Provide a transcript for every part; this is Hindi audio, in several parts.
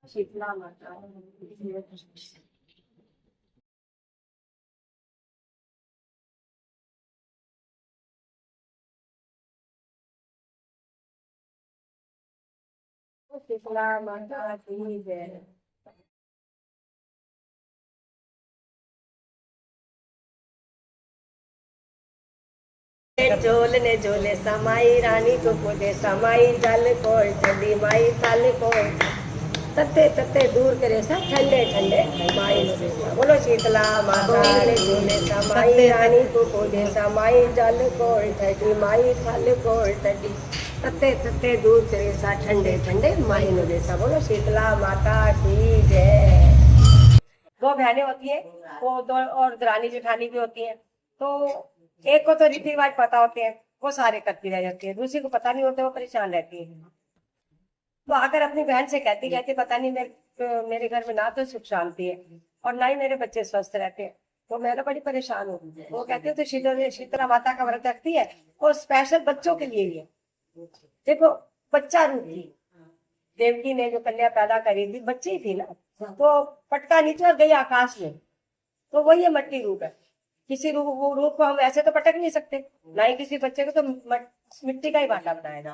शीतला माता। शीतला माता की जय। झोलने झोले समाई रानी को पूजे समाई जल कोल ठंडी माई थाल कोल तत्ते तत्ते दूर करे सा ठंडे ठंडे माई बोलो शीतला माता ने झोले समाई रानी को पूजे समाई जल कोल ठंडी माई थाल कोल ठंडी तत्ते तत्ते दूर करे सा ठंडे ठंडे माई नो जैसा बोलो शीतला माता की जय। दो बहनें होती है वो दो और दरानी जेठानी भी होती है। तो एक को तो रीति रिवाज पता होते हैं वो सारे करती रह जाती है, दूसरी को पता नहीं होता वो परेशान रहती है। तो आकर अपनी बहन से कहती रहती पता नहीं मेरे घर में ना तो सुख शांति है और ना ही मेरे बच्चे स्वस्थ रहते हैं, तो मैं तो बड़ी परेशान हूँ। वो कहती है तो शीतला माता का व्रत रखती है वो स्पेशल बच्चों के लिए ही है। देखो बच्चा रूप थी देवकी ने जो कन्या पैदा करी थी बच्ची थी ना, तो पटका नीचे और गई आकाश में, तो वही ये मट्टी रूप है। किसी रूप को हम ऐसे तो पटक नहीं सकते, ना ही किसी बच्चे को तो मिट्टी का ही भांडा बनाएगा।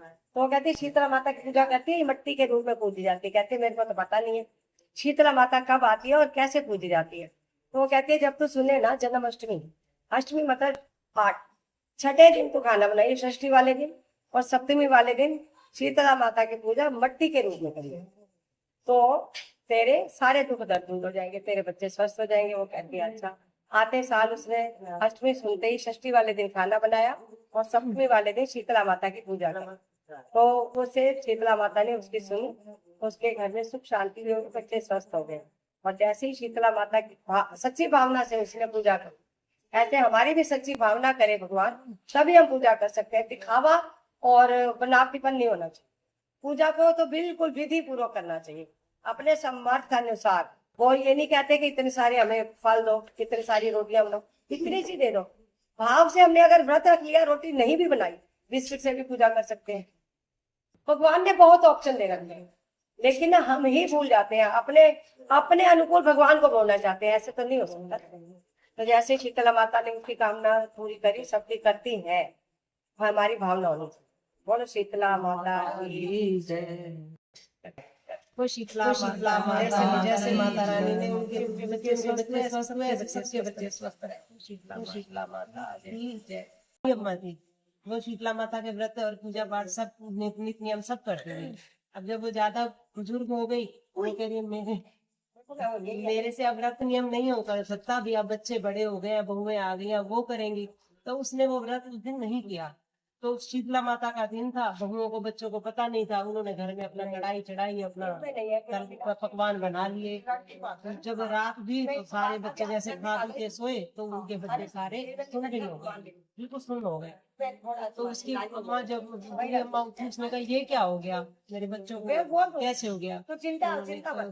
तो वो कहती है शीतला माता की पूजा करती है, मट्टी के रूप में पूजी जाती है। कहती है मेरे को तो पता नहीं है शीतला माता कब आती है और कैसे पूजी जाती है। तो वो कहती है जब तू सुने ना जन्माष्टमी, अष्टमी मतलब 8, छठे दिन तू खाना बनाइए, षष्ठी वाले दिन और सप्तमी वाले दिन शीतला माता की पूजा मट्टी के रूप में करिए, तो तेरे सारे दुख दर्द दूर हो जाएंगे, तेरे बच्चे स्वस्थ हो जाएंगे। वो कहती है अच्छा। आते साल उसने अष्टमी सुनते ही षष्ठी वाले दिन खाना बनाया और सप्तमी वाले दिन शीतला माता की पूजा की। तो उसे शीतला माता ने उसकी सुनी, उसके घर में सुख शांति हुई, बच्चे स्वस्थ हो गए। और जैसे ही शीतला माता की सच्ची भावना से उसने पूजा की, ऐसे हमारी भी सच्ची भावना करे भगवान, तभी हम पूजा कर सकते हैं। दिखावा और बनावटीपन नहीं होना चाहिए। पूजा को तो बिल्कुल विधि पूर्वक करना चाहिए अपने समर्थ अनुसार। वो ये नहीं कहते कि इतने सारे हमें फल दो, इतनी सारी रोटियां बनाओ, इतनी सी दे दो। भाव से हमने अगर व्रत रख लिया, रोटी नहीं भी बनाई, बिस्किट से भी पूजा कर सकते हैं। भगवान ने बहुत ऑप्शन दे रखे हैं, लेकिन ना हम ही भूल जाते हैं, अपने अपने अनुकूल भगवान को बोलना चाहते हैं। ऐसे तो नहीं हो सकता। तो जैसे शीतला माता ने उसकी कामना पूरी करी, सबकी करती है, हमारी भावना होनी चाहिए। बोलो शीतला माता की जय। वो शीतला माता जैसे माता रानी ने उनके बच्चे स्वस्थ हुए, सबके बच्चे स्वस्थ रहे। शीतला माता की जय। अम्मा थी वो शीतला माता के व्रत और पूजा पाठ सब नित नियम सब करते थे। अब जब वो ज्यादा बुजुर्ग हो गई, वो कह रही मेरे से अब व्रत नियम नहीं हो कर सकता, भी अब बच्चे बड़े हो गए, बहुएं आ गई, वो करेंगी। तो उसने वो व्रत उस दिन नहीं किया। तो शीतला माता का दिन था, बहुओं को बच्चों को पता नहीं था, उन्होंने घर में अपना कढ़ाई चढ़ाई, अपना पकवान बना लिए। जब रात हुई तो सारे बच्चे जैसे खा पी के सोए, तो उनके बच्चे सारे सुन हो गए, बिल्कुल सुन हो गए। तो उसकी अम्मा जब बुरी अम्मा उठी, उसने कहा ये क्या हो गया, मेरे बच्चों को कैसे हो गया। तो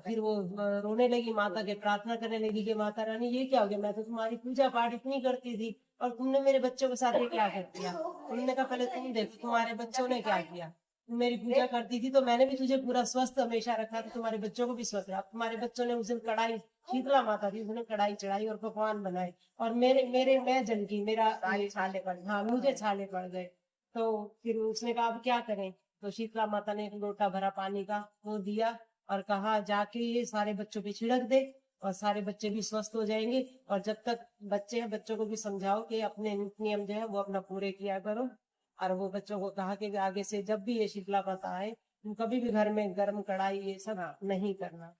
फिर वो रोने लगी, माता के प्रार्थना करने लगी कि माता रानी ये क्या हो गया, मैं तो तुम्हारी पूजा पाठ इतनी करती थी और तुमने मेरे बच्चों के साथ ये क्या कर दिया। उन्होंने कहा पहले तुम देखो तुम्हारे बच्चों ने क्या किया। तुम मेरी पूजा करती थी तो मैंने भी तुझे पूरा स्वस्थ हमेशा रखा था, तुम्हारे बच्चों को भी स्वस्थ रखा। तुम्हारे बच्चों ने उस दिन कढ़ाई, शीतला माता थी, उसने कढ़ाई चढ़ाई और पकवान बनाए और मेरे मेरे मैं जल गई, मेरा छाले पड़, हाँ मुझे छाले पड़ गए। तो फिर उसने कहा अब क्या करें। तो शीतला माता ने एक लोटा भरा पानी का वो दिया और कहा जाके ये सारे बच्चों पे छिड़क दे और सारे बच्चे भी स्वस्थ हो जाएंगे। और जब तक बच्चे हैं बच्चों को भी समझाओ कि अपने नियम जो है वो अपना पूरे किया करो। और वो बच्चों को कहा कि आगे से जब भी ये शीतला माता आए, कभी भी घर में गर्म कढ़ाई ये सब नहीं करना।